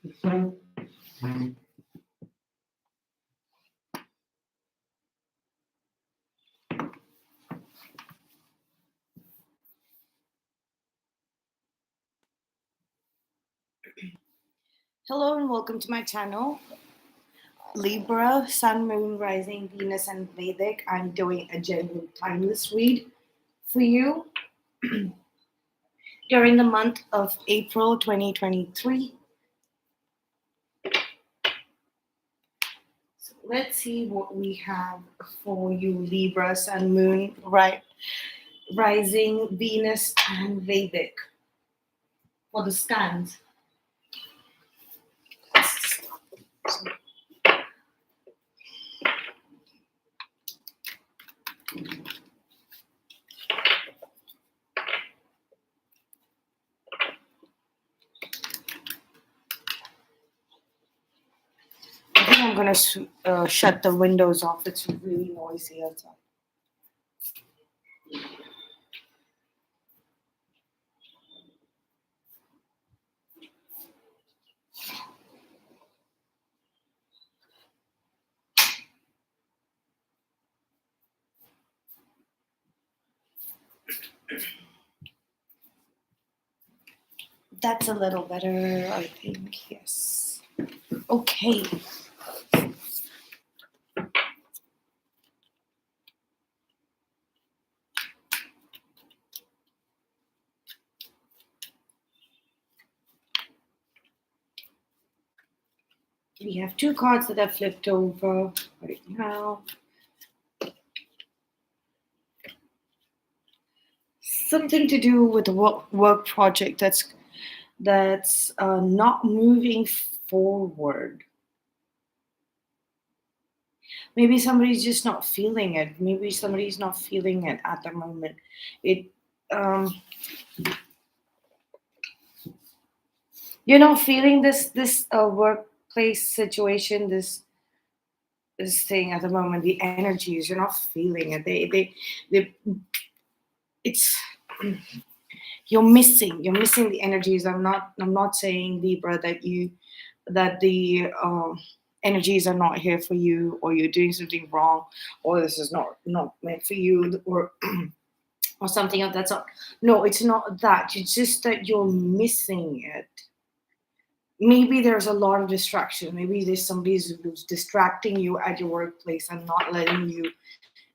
Hello and welcome to my channel. Libra, Sun, Moon, Rising, Venus, and Vedic. I'm doing a general timeless read for you during the month of April 2023. So let's see what we have for you, Libra, Sun, Moon, Rising, Venus, and Vedic for the scans. I think I'm gonna shut the windows off. It's really noisy outside. That's a little better, I think. Yes. Okay. We have two cards that are flipped over right now. Something to do with the work project that's not moving forward. Maybe somebody's just not feeling it. Maybe somebody's not feeling it at the moment. It you're not feeling this workplace situation, this thing at the moment. The energies, you're not feeling it. They it's you're missing the energies. I'm not saying, Libra, that the energies are not here for you, or you're doing something wrong, or this is not meant for you, or or something of that sort. No, it's not that. It's just that you're missing it. Maybe there's a lot of distraction. Maybe there's somebody who's distracting you at your workplace and not letting you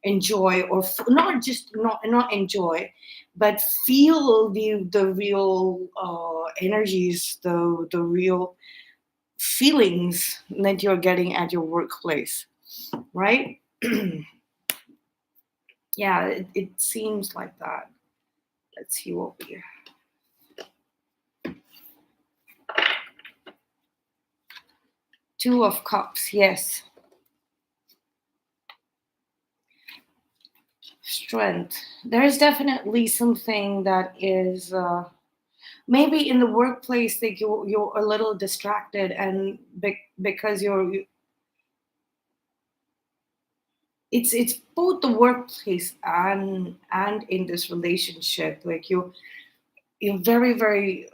enjoy, or not just not enjoy, but feel the real energies, the real feelings that you're getting at your workplace, right? Yeah, it seems like that. Let's see what we. Two of Cups, yes. Strength. There is definitely something that is maybe in the workplace that you're a little distracted, and because it's both the workplace and in this relationship, like you're very very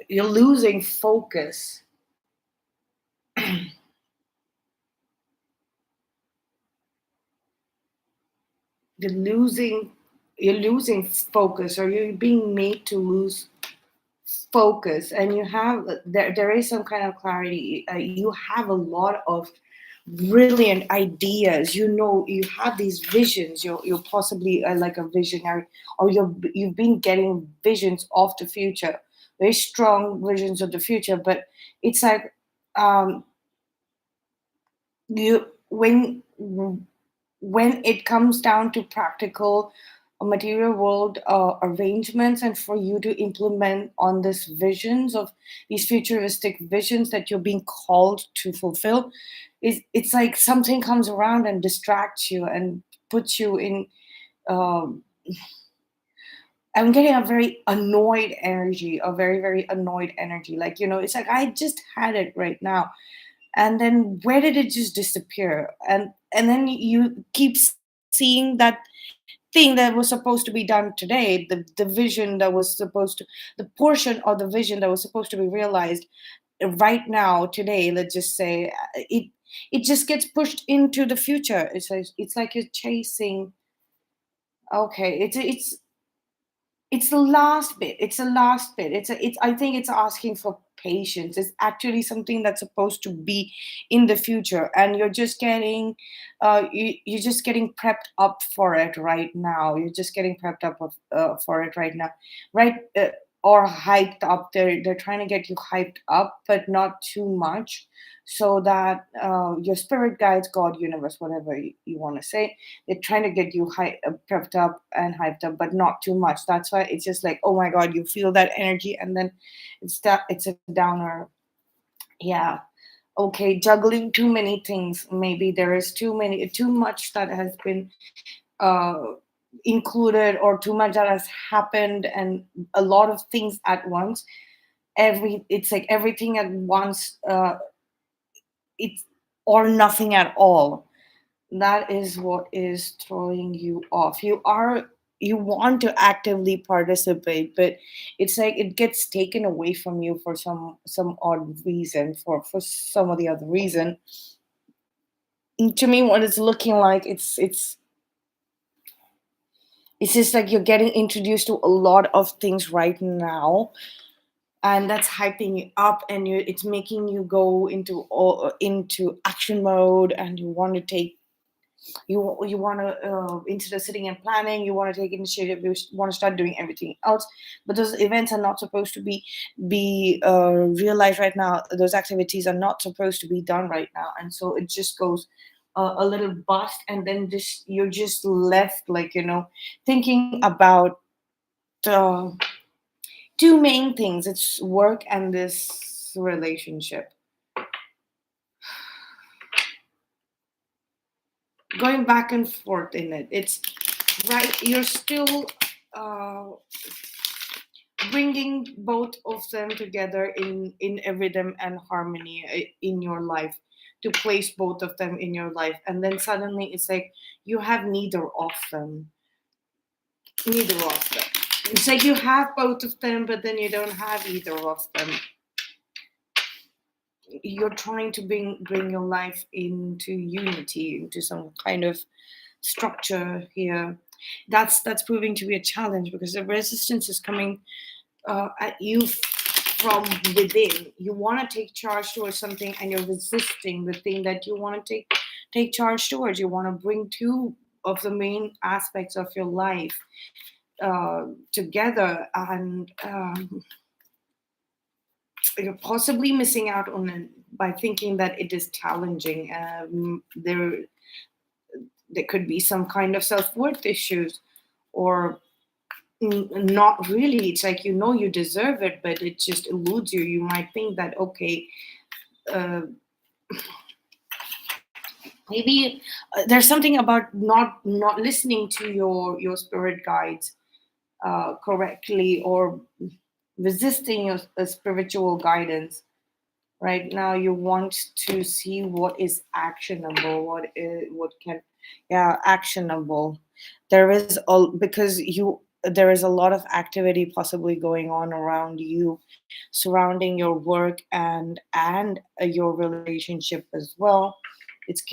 you're losing focus. you're losing you're losing focus, or you're being made to lose focus, and you have there is some kind of clarity. You have a lot of brilliant ideas. You have these visions. You're possibly like a visionary, or you've been getting visions of the future, very strong visions of the future. But it's like, um you when it comes down to practical material world arrangements, and for you to implement on this visions of these futuristic visions that you're being called to fulfill, it's like something comes around and distracts you and puts you in. um, I'm getting a very annoyed energy, a very very annoyed energy, like, it's like I just had it right now, and then where did it just disappear? And then you keep seeing that thing that was supposed to be done today, the vision that was supposed to, the portion of the vision that was supposed to be realized, right now, today, let's just say, it just gets pushed into the future. It's like you're chasing. Okay, it's the last bit. It's the last bit. It's I think it's asking for patience. It's actually something that's supposed to be in the future, and you're just getting you're just getting prepped up for it right now. You're just getting prepped up for it right now, right? Or hyped up. They're trying to get you hyped up, but not too much, so that your spirit guides, God, universe, whatever you want to say, they're trying to get you prepped up and hyped up, but not too much. That's why it's just like, oh my god, you feel that energy, and then it's a downer. Yeah. Okay, juggling too many things. Maybe there is too much that has been uh, included, or too much that has happened, and a lot of things at once. It's like everything at once. It's or nothing at all. That is what is throwing you off. You want to actively participate, but it's like it gets taken away from you for some odd reason, for some of the other reason. And to me, what it's looking like, it's just like you're getting introduced to a lot of things right now, and that's hyping you up, and it's making you go into action mode, and you want to instead of sitting and planning, you want to take initiative, you want to start doing everything else. But those events are not supposed to be realized right now. Those activities are not supposed to be done right now, and so it just goes a little bust, and then just you're just left, like, thinking about uh, two main things. It's work and this relationship, going back and forth in it. It's right, you're still uh, bringing both of them together in a rhythm and harmony in your life, to place both of them in your life, and then suddenly it's like you have neither of them. It's like you have both of them, but then you don't have either of them. You're trying to bring your life into unity, into some kind of structure here. That's proving to be a challenge, because the resistance is coming at you from within. You want to take charge towards something, and you're resisting the thing that you want to take charge towards. You want to bring two of the main aspects of your life together, and you're possibly missing out on it by thinking that it is challenging. There could be some kind of self-worth issues, or not really. It's like, you deserve it, but it just eludes you. You might think that, okay, uh, maybe there's something about not listening to your spirit guides correctly, or resisting your spiritual guidance. Right now you want to see what is actionable, what can, yeah, actionable. There is all, because there is a lot of activity possibly going on around you, surrounding your work and your relationship as well. It's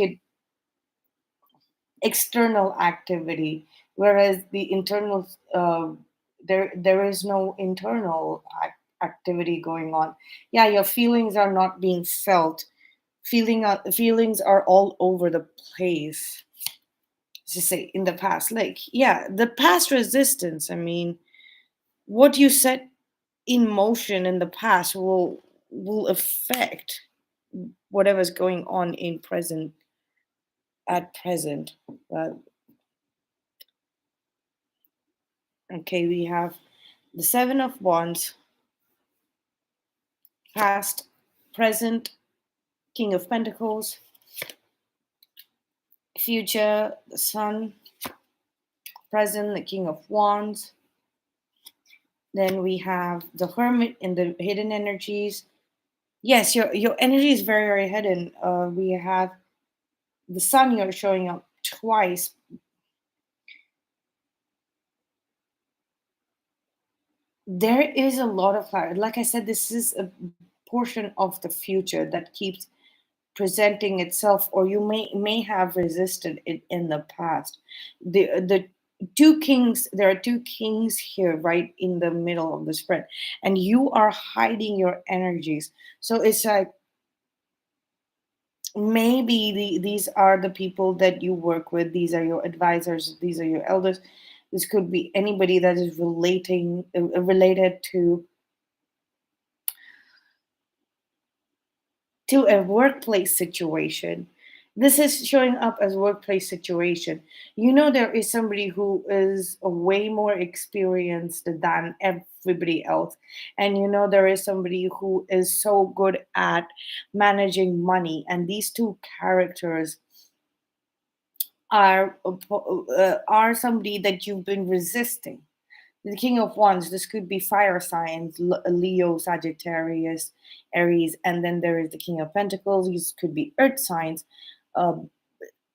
external activity, whereas the internal, there is no internal activity going on. Yeah, your feelings are not being felt. Feelings are all over the place. Just say in the past, like, yeah, the past resistance, I mean, what you set in motion in the past will affect whatever's going on in present, at present. uh, okay, we have the Seven of Wands, past, present, King of Pentacles, future, the Sun, present, the King of Wands. Then we have the Hermit in the hidden energies. Yes, your energy is very, very hidden. We have the Sun, you're showing up twice. There is a lot of clarity. Like I said, this is a portion of the future that keeps presenting itself, or you may have resisted it in the past. The two kings, there are two kings here right in the middle of the spread, and you are hiding your energies. So it's like maybe these are the people that you work with, these are your advisors, these are your elders. This could be anybody that is related to a workplace situation. This is showing up as workplace situation. You know, there is somebody who is way more experienced than everybody else. And you know, there is somebody who is so good at managing money. And these two characters are somebody that you've been resisting. The King of Wands, this could be fire signs, Leo, Sagittarius, Aries, and then there is the King of Pentacles. These could be earth signs, uh,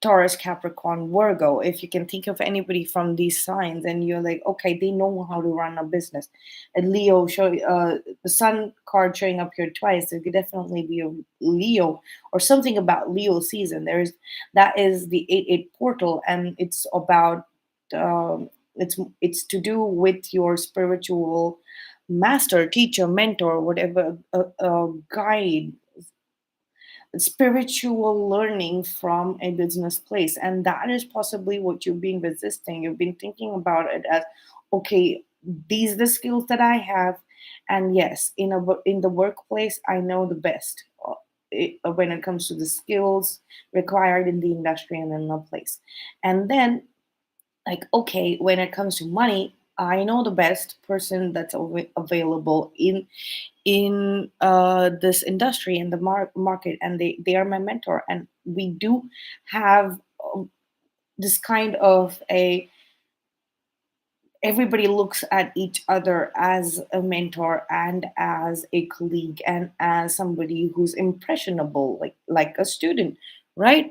Taurus, Capricorn, Virgo. If you can think of anybody from these signs, and you're like, okay, they know how to run a business. And Leo, the Sun card showing up here twice. It could definitely be a Leo or something about Leo season. That is the 8-8 portal, and it's about it's to do with your spiritual master, teacher, mentor, whatever, guide, spiritual learning from a business place. And that is possibly what you've been resisting. You've been thinking about it as, okay, these are the skills that I have, and yes, in the workplace I know the best, when it comes to the skills required in the industry and in the place. And then, like, okay, when it comes to money, I know the best person that's available in this industry, in the market, and they are my mentor. And we do have this kind of a, everybody looks at each other as a mentor and as a colleague and as somebody who's impressionable, like a student, right?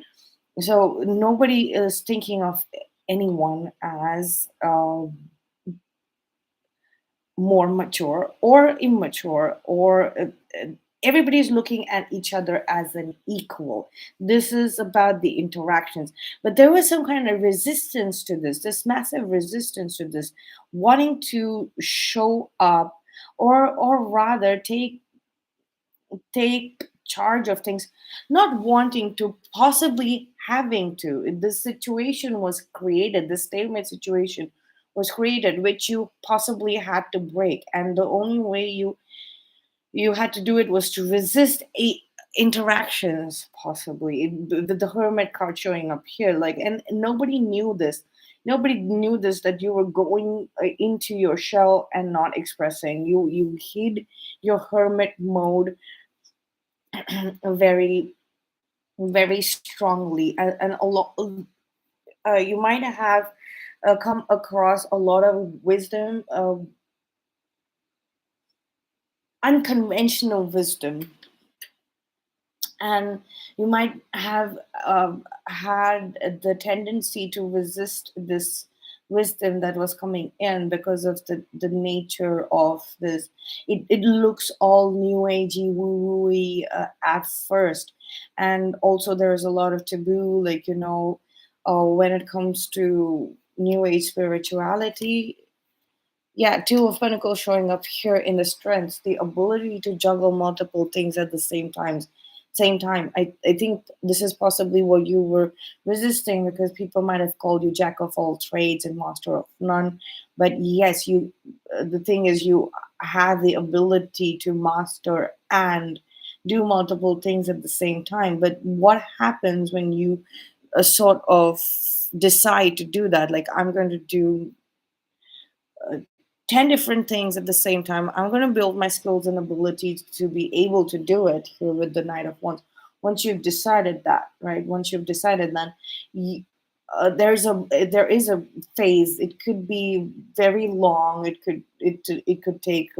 So nobody is thinking of anyone as more mature or immature, or everybody's looking at each other as an equal. This is about the interactions. But there was some kind of resistance to this massive resistance to this, wanting to show up, or rather take charge of things, not wanting to, possibly having to. This situation was created, this stalemate situation was created, which you possibly had to break. And the only way you had to do it was to resist interactions, possibly. The hermit card showing up here, like, and nobody knew this. Nobody knew this, that you were going into your shell and not expressing. You hid your hermit mode very, very strongly. And a lot, you might have come across a lot of wisdom, unconventional wisdom, and you might have had the tendency to resist this wisdom that was coming in, because of the nature of this. It looks all new agey, woo wooey at first. And also there's a lot of taboo, like, when it comes to new age spirituality. Yeah, Two of Pentacles showing up here in the strengths, the ability to juggle multiple things at the same time. I think this is possibly what you were resisting, because people might have called you jack of all trades and master of none. But yes, the thing is, you have the ability to master and do multiple things at the same time. But what happens when you sort of decide to do that? Like, I'm going to do uh, 10 different things at the same time. I'm going to build my skills and abilities to be able to do it here with the Knight of Wands. Once you've decided that, right? Once you've decided that, you, there is a phase. It could be very long. It could take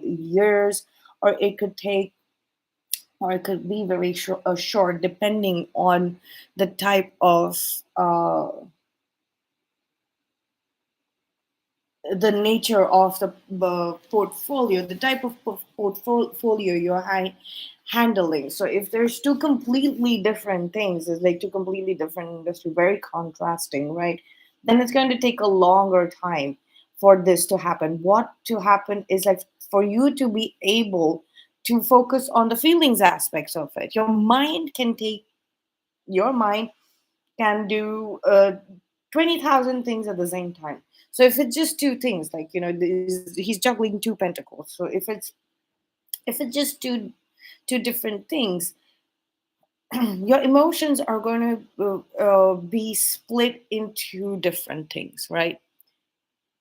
years, or it could be very short, depending on the type of the nature of the portfolio, the type of portfolio you're handling. So if there's two completely different things, it's like two completely different industry, very contrasting, right? Then it's going to take a longer time for this to happen. What to happen is like for you to be able to focus on the feelings aspects of it. Your mind can do 20,000 things at the same time. So if it's just two things, like he's juggling two pentacles. So if it's just two different things, your emotions are going to be split into different things, right?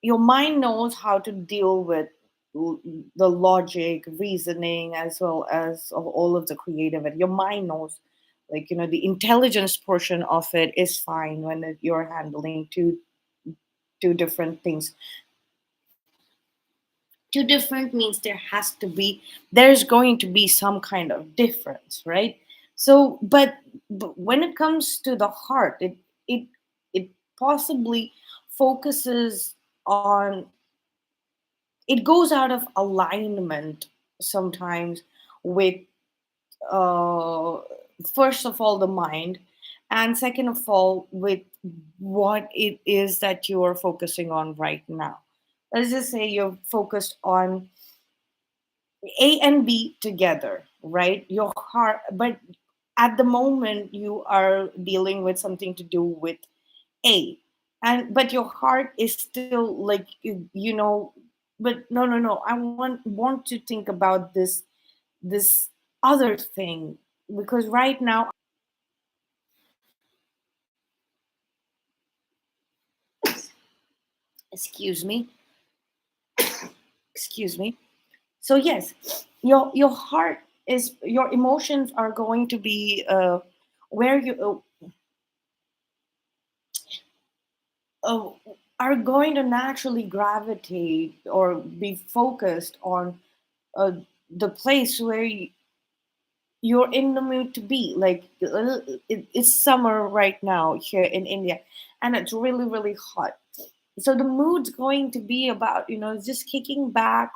Your mind knows how to deal with l- the logic, reasoning, as well as of all of the creativity. Your mind knows, like the intelligence portion of it is fine when you're handling two different things. Two different means there's going to be some kind of difference, right? So but when it comes to the heart, it it possibly focuses on, it goes out of alignment sometimes with, uh, first of all, the mind, and second of all with what it is that you are focusing on right now. Let's just say you're focused on A and B together, right? Your heart, but at the moment you are dealing with something to do with A, and but your heart is still like but no, no, no. I want to think about this other thing, because right now, excuse me, excuse me. So yes, your heart is, your emotions are going to be where you uh, are going to naturally gravitate or be focused on uh, the place where you're in the mood to be. Like it's summer right now here in India, and it's really really hot. So the mood's going to be about just kicking back,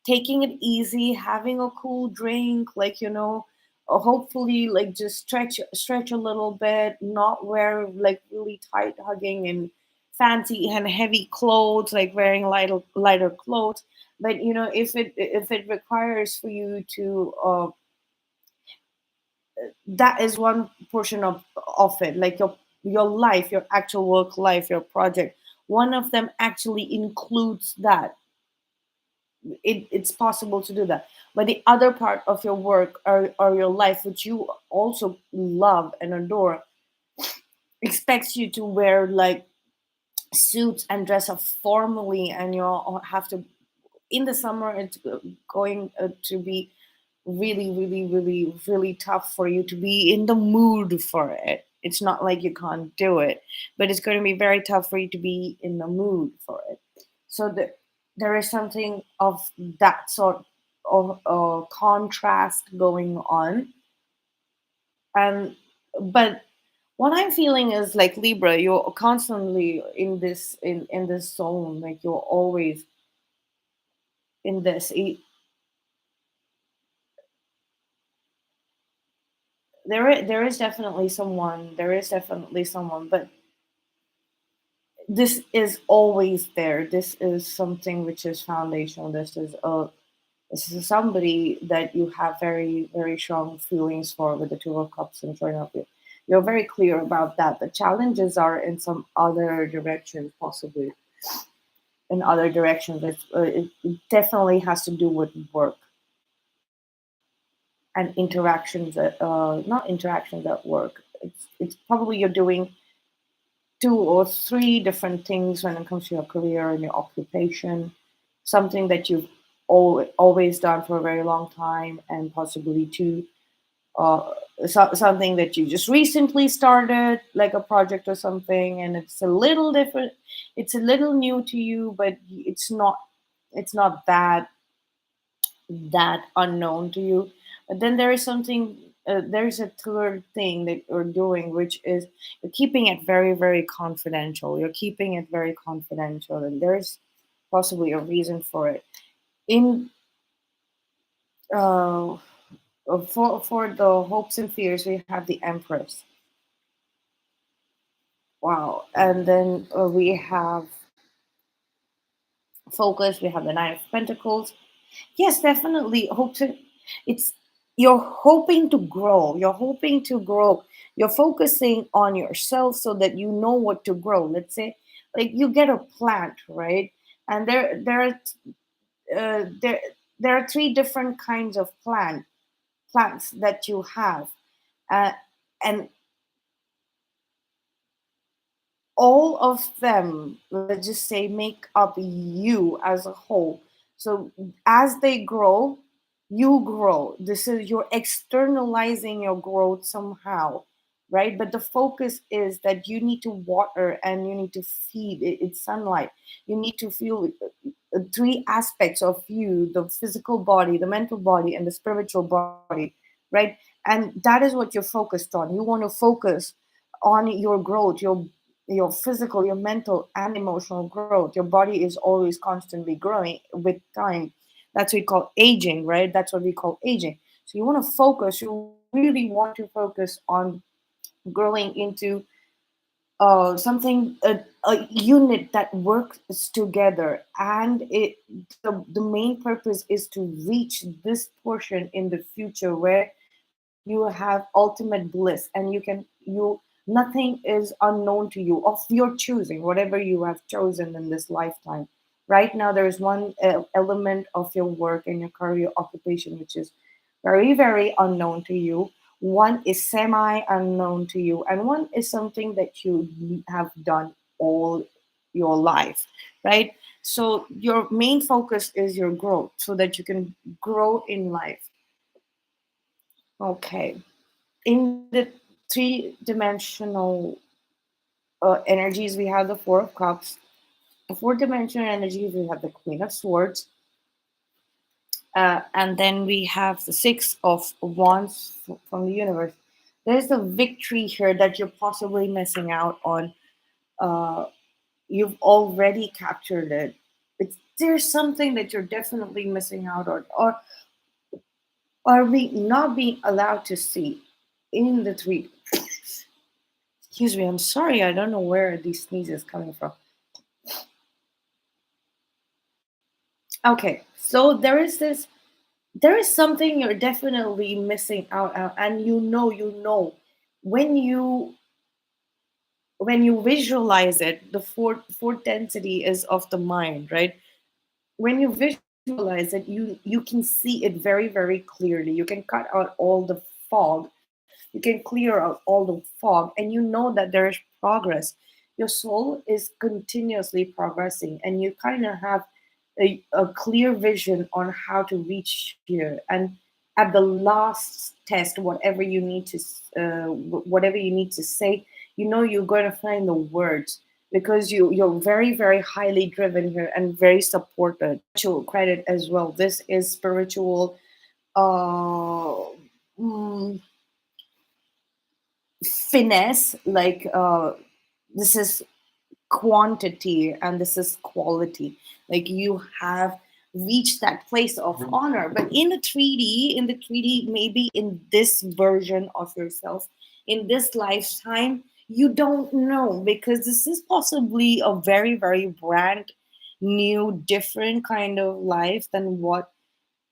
taking it easy, having a cool drink, like hopefully like just stretch a little bit, not wear like really tight hugging and fancy and heavy clothes, like wearing lighter clothes. But if it requires for you to that is one portion of it, like your life, your actual work life, your project, one of them actually includes that. It's possible to do that, but the other part of your work, or your life, which you also love and adore, expects you to wear like suits and dress up formally, and you have to, in the summer it's going to be really, really, really, really tough for you to be in the mood for it. It's not like you can't do it, but it's going to be very tough for you to be in the mood for it. So there is something of that sort of contrast going on. And but what I'm feeling is like Libra, you're constantly in this zone, like you're always in this. There is definitely someone, but this is always there. This is something which is foundational. This is somebody that you have very very strong feelings for, with the Two of Cups and showing up. You're very clear about that. The challenges are in some other directions, possibly in other directions. It definitely has to do with work and interactions. Not interactions at work. It's probably you're doing two or three different things when it comes to your career and your occupation, something that you've always done for a very long time, and possibly two, uh, something that you just recently started, like a project or something, and it's a little different, it's a little new to you, but it's not that unknown to you. But then there is something, there's a third thing that you're doing, which is you're keeping it very, very confidential. You're keeping it very confidential. And possibly a reason for it. In uh, for the hopes and fears, we have the Empress. Wow, and then we have focus. We have the Nine of Pentacles. Yes, definitely. It's you're hoping to grow. You're hoping to grow. You're focusing on yourself so that you know what to grow. Let's say, like you get a plant, right? And there there are three different kinds of plants that you have, uh, and all of them, let's just say, make up you as a whole. So as they grow, you grow. This is you're externalizing your growth somehow, right? But the focus is that you need to water and you need to feed it sunlight. You need to feel three aspects of you: the physical body, the mental body, and the spiritual body, right? And that is what you're focused on. You want to focus on your growth, your physical, your mental, and emotional growth. Your body is always constantly growing with time. That's what we call aging, right? That's what we call aging. So you want to focus, you really want to focus on growing into something, a unit that works together. And the main purpose is to reach this portion in the future where you have ultimate bliss, and nothing is unknown to you of your choosing, whatever you have chosen in this lifetime. Right now there is one element of your work and your career occupation which is very very unknown to you. One is semi unknown to you, and one is something that you have done all your life, right? So your main focus is your growth so that you can grow in life. Okay. In the three-dimensional energies, we have the Four of Cups. The four-dimensional energies, we have the Queen of Swords, and then we have the Six of Wands from the universe. There's a victory here that you're possibly missing out on. Uh, you've already captured it. There's something that you're definitely missing out on, or we not being allowed to see in the three. Excuse me, I'm sorry, I don't know where these sneezes coming from. Okay, so there is something you're definitely missing out on, and when you visualize it, the fourth density is of the mind, right? When you visualize it, you can see it very very clearly. You can cut out all the fog, you can clear out all the fog, and you know that there is progress. Your soul is continuously progressing, and you kind of have a clear vision on how to reach here. And at the last test, whatever you need to say, you're going to find the words, because you're very very highly driven here and very supported. Spiritual credit as well. This is spiritual uh mm, finesse, like this is quantity and this is quality. Like you have reached that place of honor. But in the 3D, maybe in this version of yourself, in this lifetime, you don't know, because this is possibly a very very brand new different kind of life than what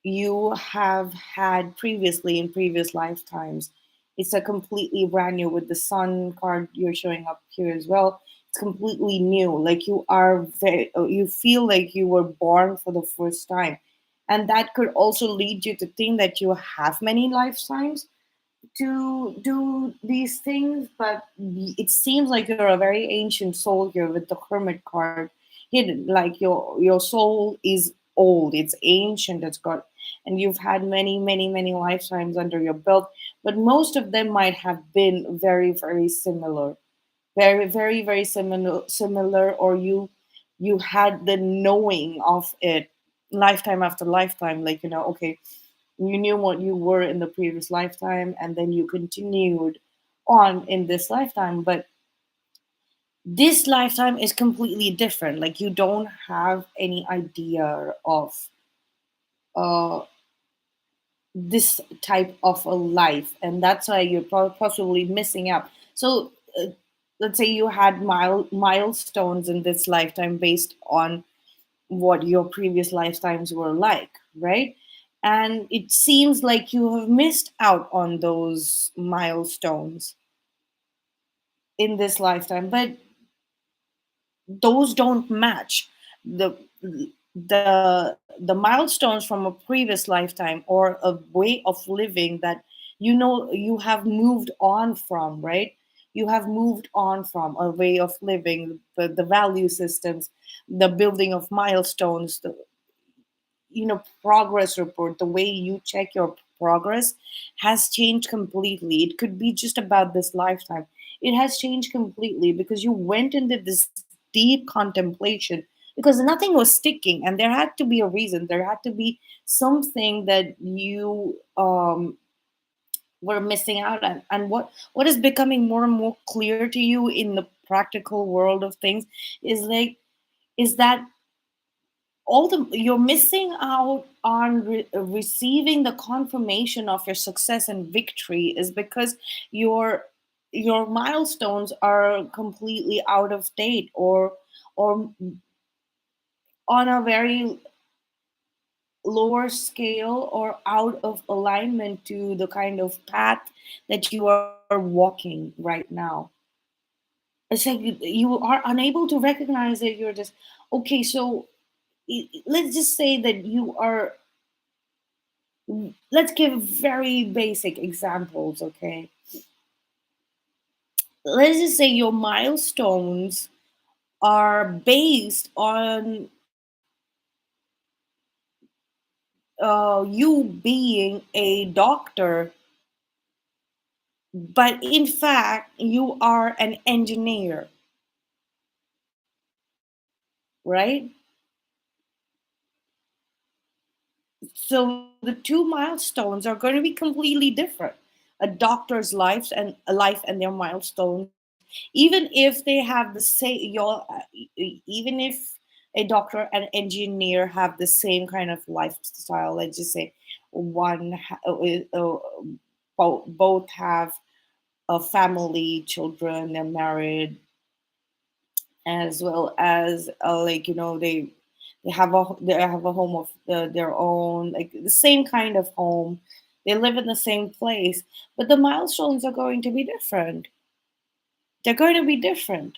you have had previously in previous lifetimes. It's a completely brand new. With the sun card you're showing up here as well, it's completely new. Like you feel like you were born for the first time. And that could also lead you to think that you have many lifetimes to do these things, but it seems like you're a very ancient soul here with the hermit card hidden. Like your soul is old, it's ancient, it's got, and you've had many many many lifetimes under your belt, but most of them might have been very very similar, very very very similar, or you had the knowing of it lifetime after lifetime. Like, okay, you knew what you were in the previous lifetime, and then you continued on in this lifetime. But This lifetime is completely different. Like you don't have any idea of uh, this type of a life, and that's why you're possibly missing out. So let's say you had milestones in this lifetime based on what your previous lifetimes were like, right? And it seems like you have missed out on those milestones in this lifetime, but those don't match the the milestones from a previous lifetime or a way of living that you have moved on from, right? You have moved on from a way of living, the value systems, the building of milestones, the progress report, the way you check your progress has changed completely. It could be just about this lifetime. It has changed completely because you went into this deep contemplation because nothing was sticking, and there had to be a reason. There had to be something that you were missing out on. And what is becoming more and more clear to you in the practical world of things is that all the you're missing out on receiving the confirmation of your success and victory is because your your milestones are completely out of date, or on a very lower scale, or out of alignment to the kind of path that you are walking right now. It's like you are unable to recognize it. You're just okay. So let's just say that you are, let's give very basic examples, okay? Let's just say your milestones are based on you being a doctor, but in fact you are an engineer, right? So the two milestones are going to be completely different. A doctor's life and their milestones, even if they have the same even if a doctor and engineer have the same kind of lifestyle. Let's just say one both have a family, children, they're married, as well as like they have a home of their own, like the same kind of home. They live in the same place, but the milestones are going to be different. They're going to be different.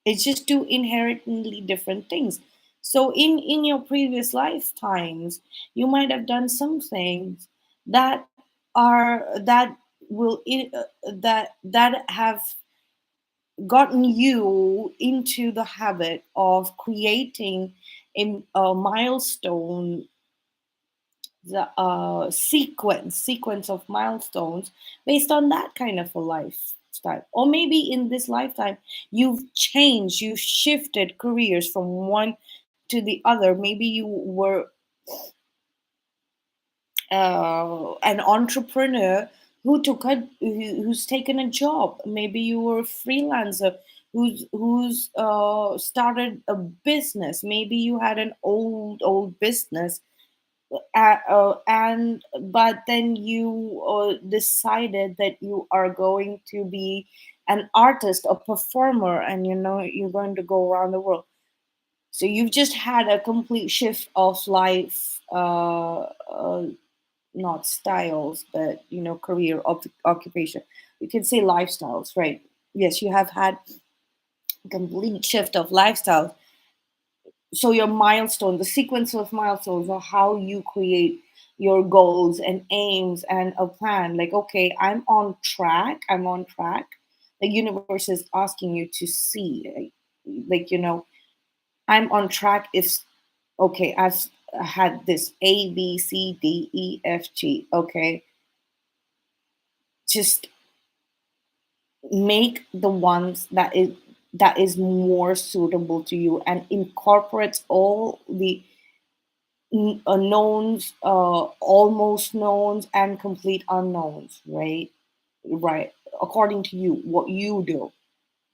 It's just two inherently different things. So in your previous lifetimes, you might have done some things that that that have gotten you into the habit of creating a milestone, the sequence of milestones based on that kind of a lifestyle. Or maybe in this lifetime you've changed, you've shifted careers from one to the other. Maybe you were an entrepreneur who's taken a job. Maybe you were a freelancer who's started a business. Maybe you had an old business, and but then you decided that you are going to be an artist, a performer, and you're going to go around the world. So you've just had a complete shift of life, not styles, but career, occupation. You can say lifestyles, right? Yes, you have had a complete shift of lifestyle. So your milestone, the sequence of milestones, or how you create your goals and aims and a plan. Like, okay, I'm on track. The universe is asking you to see, I'm on track. If okay, I've had this ABCDEFG. Okay, just make the ones that is more suitable to you, and incorporates all the knowns, almost knowns, and complete unknowns, right? Right, according to you, what you do.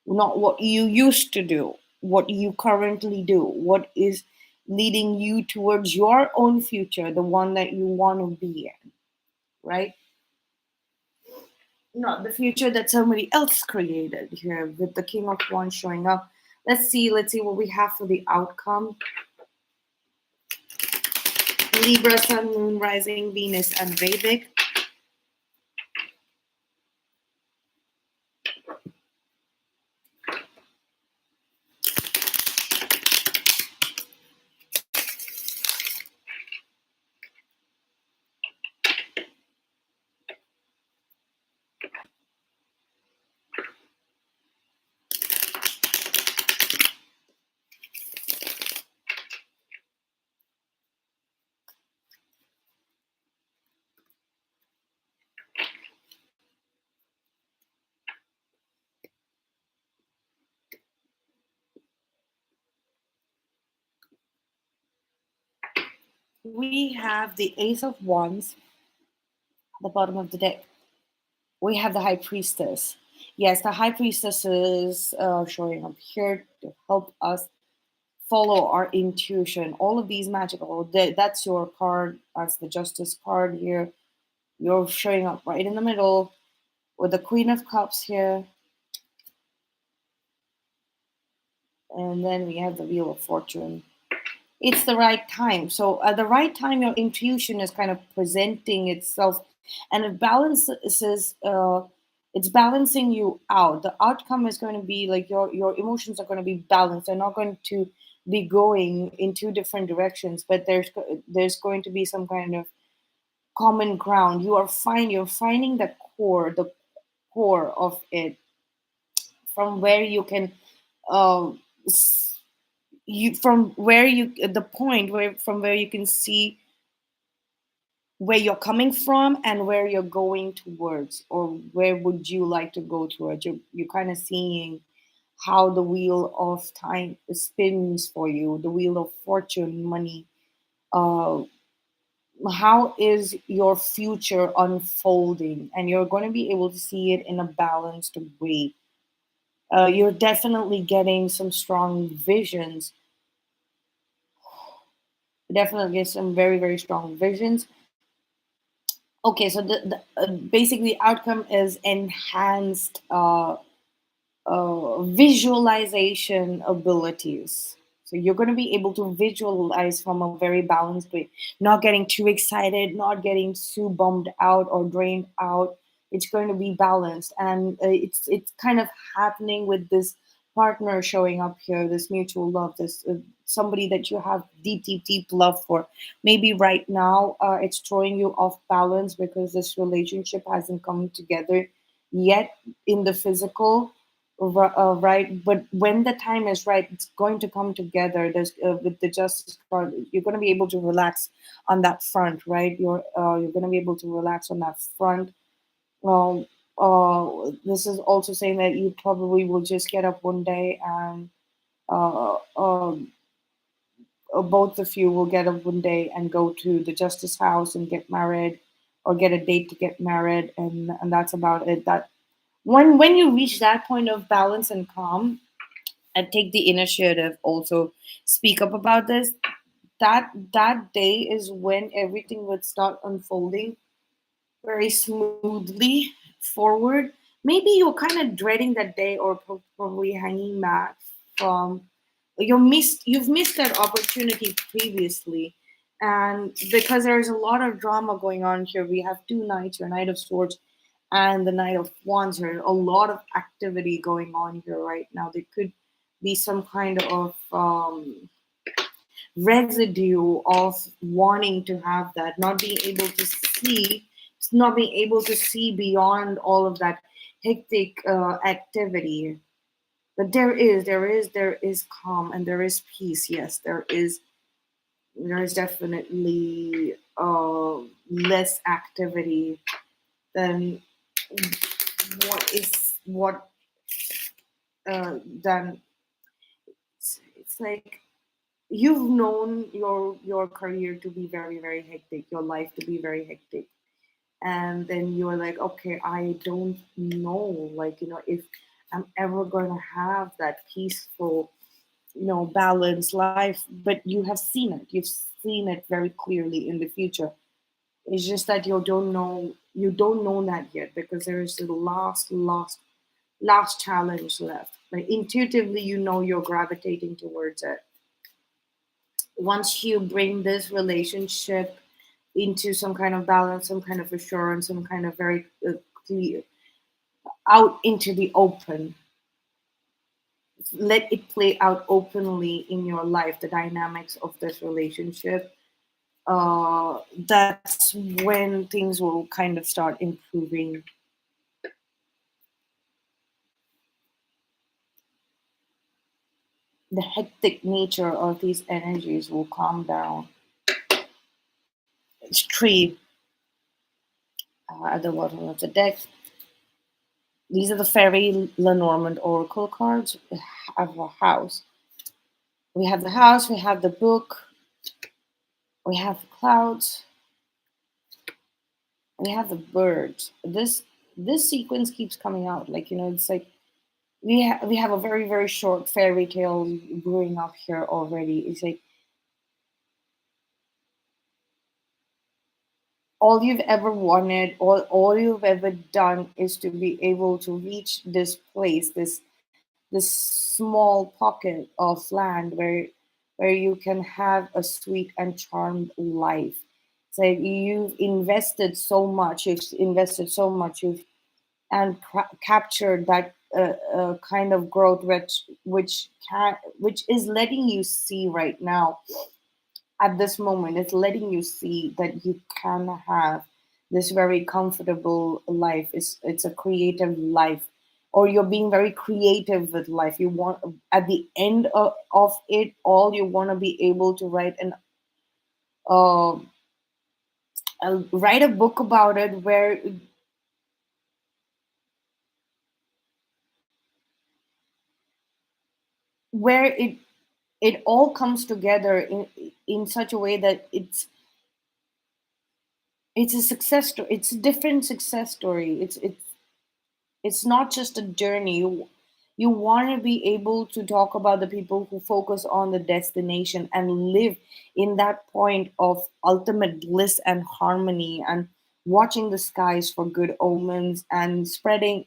not what you used to do, what you currently do, what is leading you towards your own future, the one that you want to be in, right? Not the future that somebody else created here with the King of Wands showing up. Let's see what we have for the outcome. Libra, Sun, Moon, Rising, Venus, and Vedic. We have the Ace of Wands at the bottom of the deck. We have the High Priestess. Yes, the High Priestess is showing up here to help us follow our intuition. All of these magical, that's your card as the Justice card here. You're showing up right in the middle with the Queen of Cups here. And then we have the Wheel of Fortune. It's the right time. So at the right time, your intuition is kind of presenting itself, and it balances. It's balancing you out. The outcome is going to be like your emotions are going to be balanced. They're not going to be going in two different directions, but there's going to be some kind of common ground. You're finding the core of it, from where you can uh, you from where you the point where from where you can see where you're coming from and where you're going towards, or where would you like to go towards. You're kind of seeing how the wheel of time spins for you, the wheel of fortune, money. uh, how is your future unfolding, and you're going to be able to see it in a balanced way. You're definitely getting some strong visions, definitely get some very very strong visions. Okay, so basically outcome is enhanced visualization abilities. So you're going to be able to visualize from a very balanced way, not getting too excited, not getting too bummed out or drained out. It's going to be balanced, and it's kind of happening with this partner showing up here, this mutual love, this somebody that you have deep, deep, deep love for. Maybe right now it's throwing you off balance because this relationship hasn't come together yet in the physical. Right, but when the time is right, it's going to come together. There's with the justice card, you're going to be able to relax on that front, right? You're going to be able to relax on that front. Well, this is also saying that you probably will just get up one day and uh, both of you will get up one day and go to the justice house and get married, or get a date to get married, and that's about it. That when you reach that point of balance and calm, and take the initiative, also speak up about this, that day is when everything would start unfolding very smoothly forward. Maybe you're kind of dreading that day, or probably hanging back from you've missed that opportunity previously. And because there's a lot of drama going on here, we have two knights, your Knight of Swords and the Knight of Wands here. A lot of activity going on here right now. There could be some kind of residue of wanting to have that, not being able to see beyond all of that hectic activity. But there is calm and there is peace. Yes, there is definitely less activity than what than it's like you've known your career to be very very hectic, your life to be very hectic, and then you're like, okay, I don't know, like, if I'm ever going to have that peaceful, balanced life. But you have seen it. You've seen it very clearly in the future. It's just that you don't know that yet, because there is the last challenge left. Like intuitively, you're gravitating towards it. Once you bring this relationship into some kind of balance, some kind of assurance, some kind of very clear out into the open, let it play out openly in your life, the dynamics of this relationship. That's when things will kind of start improving. The hectic nature of these energies will calm down. It's three at the bottom of the deck. These are the Fairy Lenormand Oracle cards. We have a house. We have the house, we have the book, we have the clouds, we have the birds. This sequence keeps coming out. Like, it's like we have a very, very short fairy tale growing up here already. It's like all you've ever wanted, all you've ever done is to be able to reach this place, this small pocket of land where you can have a sweet and charmed life. It's like you've invested so much, you've and captured that kind of growth which is letting you see right now, at this moment. It's letting you see that you can have this very comfortable life. It's a creative life, or you're being very creative with life. You want, at the end of it all, you want to be able to uh, write a book about it, where it all comes together in such a way that it's a success story. It's a different success story. It's not just a journey. You want to be able to talk about the people who focus on the destination and live in that point of ultimate bliss and harmony, and watching the skies for good omens, and spreading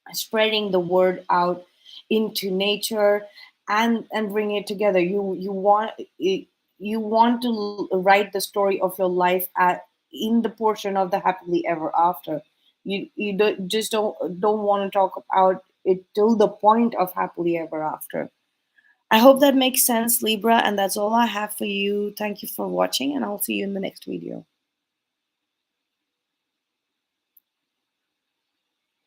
the word out into nature, and bring it together. You want to write the story of your life in the portion of the happily ever after. You don't want to talk about it till the point of happily ever after. I hope that makes sense, Libra, and that's all I have for you. Thank you for watching, and I'll see you in the next video.